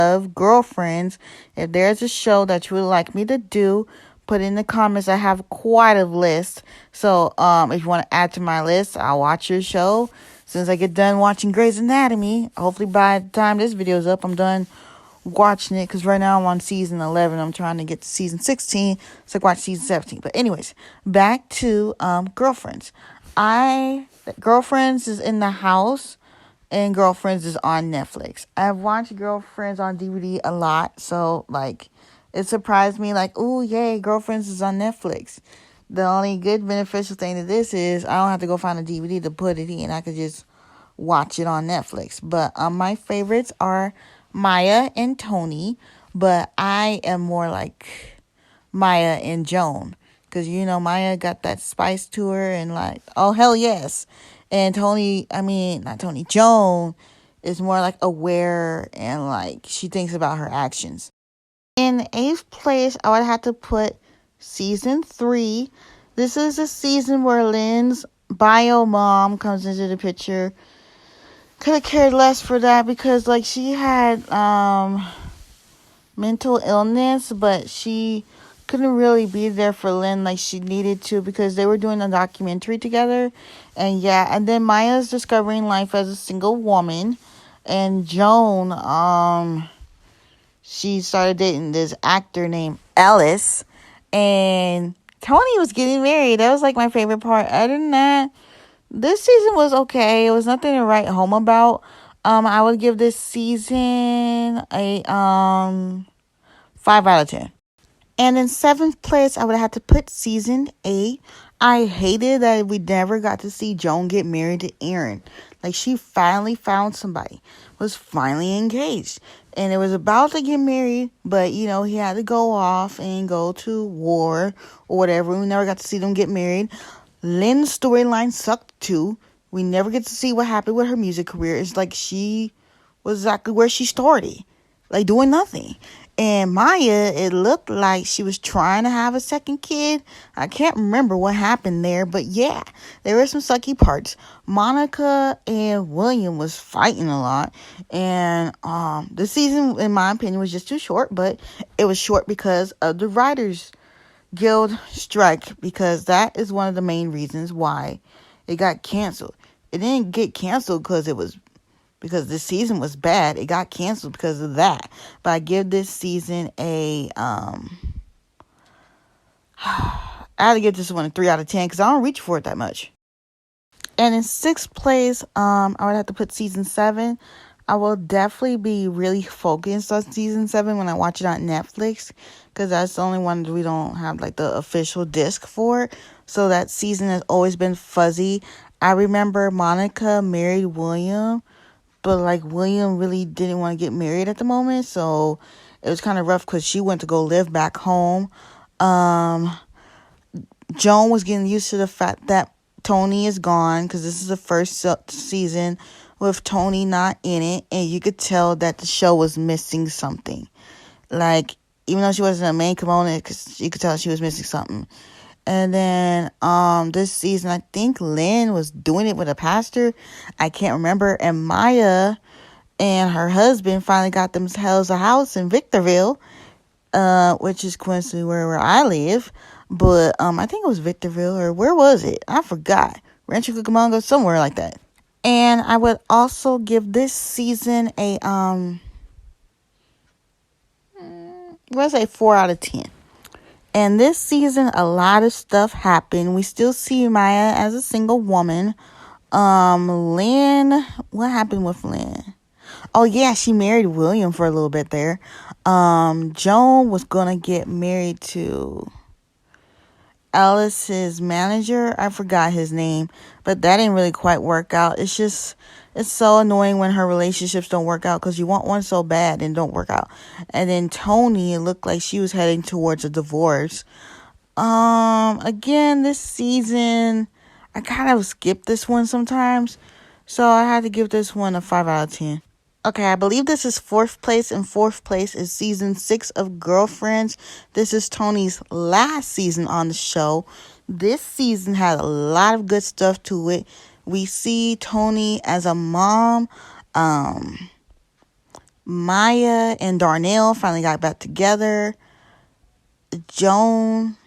of Girlfriends. If there's a show that you would like me to do, put in the comments. I have quite a list. So if you want to add to my list, I'll watch your show. Since I get done watching Grey's Anatomy, hopefully by the time this video is up, I'm done watching it, because right now I'm on season 11. I'm trying to get to season 16 so I can watch season 17. But anyways, back to Girlfriends. Girlfriends is in the house, and Girlfriends is on Netflix. I've watched Girlfriends on DVD a lot, so like it surprised me, like, oh yay, Girlfriends is on Netflix. The only good beneficial thing to this is I don't have to go find a DVD to put it in. I could just watch it on Netflix. But my favorites are Maya and Tony, but I am more like Maya and Joan, because Maya got that spice to her, and like, oh hell yes. And Joan is more like aware, and like she thinks about her actions. In eighth place, I would have to put season 3. This is a season where Lynn's bio mom comes into the picture. Could have cared less for that, because like she had mental illness, but she couldn't really be there for Lynn like she needed to, because they were doing a documentary together. And then Maya's discovering life as a single woman, and Joan, she started dating this actor named Ellis, and Tony was getting married. That was like my favorite part. Other than that, this season was okay. It was nothing to write home about. I would give this season a 5 out of 10. And in 7th place, I would have to put season 8. I hated that we never got to see Joan get married to Aaron. Like, she finally found somebody, was finally engaged, and it was about to get married, but he had to go off and go to war or whatever. We never got to see them get married. Lynn's storyline sucked too. We never get to see what happened with her music career. It's like she was exactly where she started, like doing nothing. And Maya, it looked like she was trying to have a second kid. I can't remember what happened there, but yeah, there were some sucky parts. Monica and William was fighting a lot, and the season, in my opinion, was just too short. But it was short because of the writers' guild strike, because that is one of the main reasons why it got canceled. It didn't get canceled because this season was bad. It got canceled because of that. But I give this season I had to give this one a 3 out of 10, because I don't reach for it that much. And in 6th place, I would have to put season 7. I will definitely be really focused on season 7 when I watch it on Netflix, because that's the only one that we don't have like the official disc for. So that season has always been fuzzy. I remember Monica married William, but like William really didn't want to get married at the moment, so it was kind of rough because she went to go live back home. Joan was getting used to the fact that Tony is gone, because this is the first season with Tony not in it, and you could tell that the show was missing something. Like, even though she wasn't a main component, because you could tell she was missing something. And then this season, I think Lynn was doing it with a pastor. I can't remember. And Maya and her husband finally got themselves a house in Victorville, which is coincidentally where I live. But I think it was Victorville, or where was it? I forgot. Rancho Cucamonga, somewhere like that. And I would also give this season a let's say 4 out of 10. And this season, a lot of stuff happened. We still see Maya as a single woman. Lynn, what happened with Lynn? Oh yeah, she married William for a little bit there. Joan was gonna get married to Alice's manager. I forgot his name, but that didn't really quite work out. It's so annoying when her relationships don't work out, because you want one so bad and don't work out. And then Tony, it looked like she was heading towards a divorce. Again, this season, I kind of skip this one sometimes, so I had to give this one a 5 out of 10. Okay, I believe this is 4th place, and 4th place is season 6 of Girlfriends. This is Tony's last season on the show. This season had a lot of good stuff to it. We see Tony as a mom. Maya and Darnell finally got back together. Joan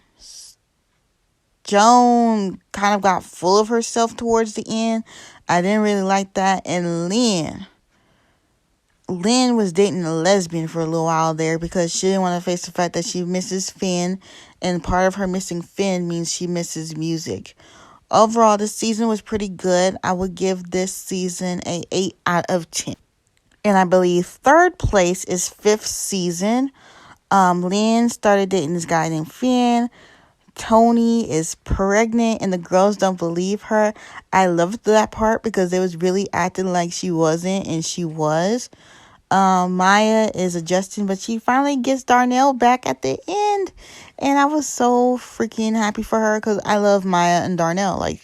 kind of got full of herself towards the end. I didn't really like that. And Lynn was dating a lesbian for a little while there because she didn't want to face the fact that she misses Finn, and part of her missing Finn means she misses music. Overall, this season was pretty good. I would give this season a 8 out of 10. And I believe third place is fifth season. Lynn started dating this guy named Finn. Tony is pregnant and the girls don't believe her. I loved that part because they was really acting like she wasn't, and she was. Maya is adjusting, but she finally gets Darnell back at the end, and I was so freaking happy for her because I love Maya and Darnell. Like,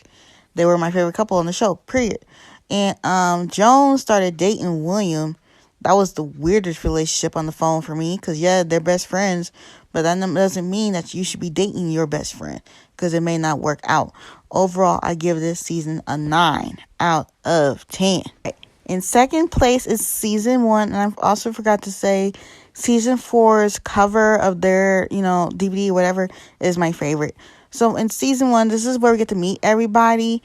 they were my favorite couple on the show, period. And Joan started dating William. That was the weirdest relationship on the phone for me because, yeah, they're best friends, but that doesn't mean that you should be dating your best friend because it may not work out. Overall, I give this season a 9 out of 10. In second place is season 1, and I also forgot to say season 4's cover of their, DVD, whatever, is my favorite. So in season 1, this is where we get to meet everybody.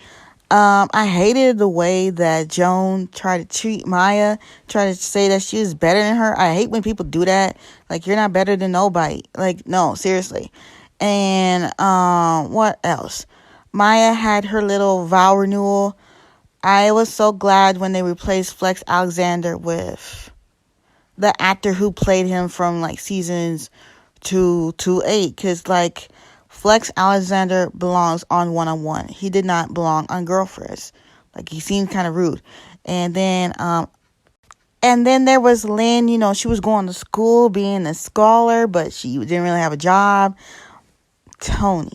I hated the way that Joan tried to treat Maya, tried to say that she was better than her. I hate when people do that. Like, you're not better than nobody. Like, no, seriously. And what else? Maya had her little vow renewal. I was so glad when they replaced Flex Alexander with the actor who played him from like seasons 2 to 8, because like Flex Alexander belongs on One-on-One. He did not belong on Girlfriends. Like, he seemed kind of rude. And then there was Lynn. She was going to school, being a scholar, but she didn't really have a job. Tony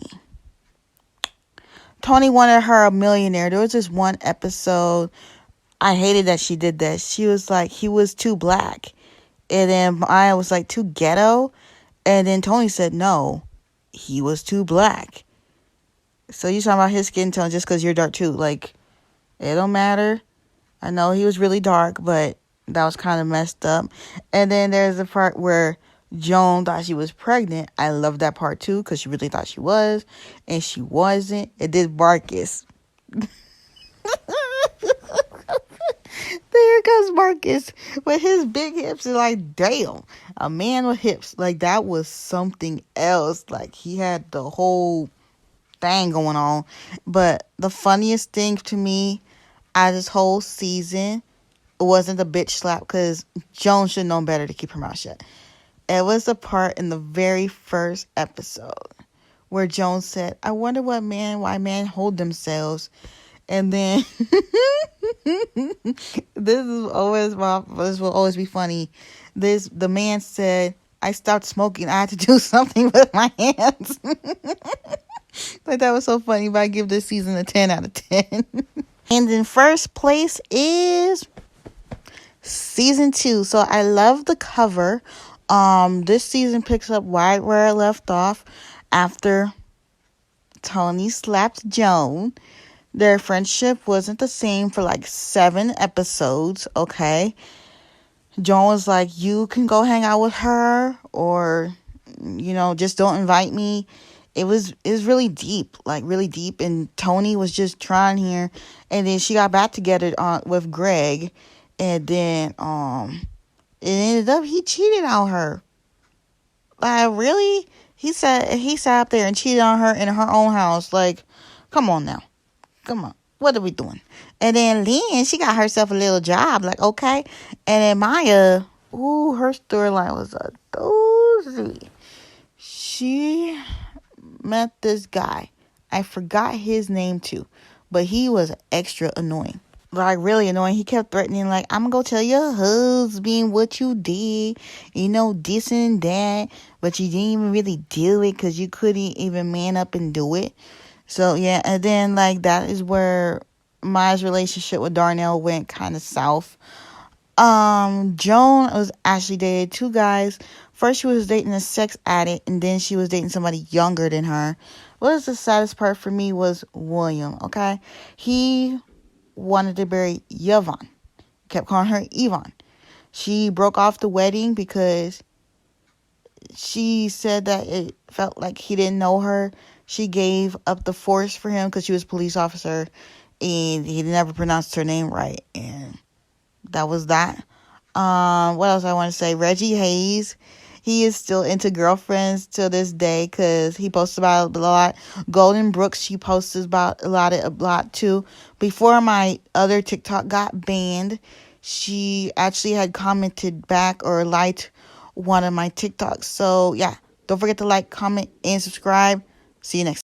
wanted her a millionaire. There was this one episode. I hated that she did that. She was like, he was too black. And then I was like, too ghetto. And then Tony said, no, he was too black. So you talking about his skin tone just because you're dark too. Like, it don't matter. I know he was really dark, but that was kind of messed up. And then there's the part where Joan thought she was pregnant. I love that part too because she really thought she was, and she wasn't. It did Marcus. There goes Marcus with his big hips. And like, damn, a man with hips. Like, that was something else. Like, he had the whole thing going on. But the funniest thing to me out of this whole season wasn't the bitch slap, because Joan should know better to keep her mouth shut. It was the part in the very first episode where Joan said, I wonder why men hold themselves. And then this will always be funny. The man said, I stopped smoking. I had to do something with my hands. Like, that was so funny, but I give this season a 10 out of 10. And in first place is season 2. So I love the cover. This season picks up right where I left off after Tony slapped Joan. Their friendship wasn't the same for like 7 episodes, okay? Joan was like, you can go hang out with her, or, just don't invite me. It was really deep, like really deep. And Tony was just trying here. And then she got back together with Greg. And then it ended up he cheated on her. Like, really? He sat up there and cheated on her in her own house. Like, come on now. Come on. What are we doing? And then Lynn, she got herself a little job. Like, okay. And then Maya, her storyline was a doozy. She met this guy. I forgot his name too. But he was extra annoying. Like, really annoying. He kept threatening, like, I'm gonna go tell your husband what you did, this and that, but you didn't even really do it because you couldn't even man up and do it. So, yeah, and then, like, that is where Maya's relationship with Darnell went kind of south. Joan was actually dated 2 guys. First, she was dating a sex addict, and then she was dating somebody younger than her. What was the saddest part for me was William, okay? He wanted to marry Yvonne. Kept calling her Yvonne. She broke off the wedding because she said that it felt like he didn't know her. She gave up the force for him because she was a police officer and he never pronounced her name right. And that was that. What else I want to say? Reggie Hayes, he is still into girlfriends till this day because he posts about it a lot. Golden Brooks, she posts about a lot too. Before my other TikTok got banned, she actually had commented back or liked one of my TikToks. So yeah, don't forget to like, comment, and subscribe. See you next time.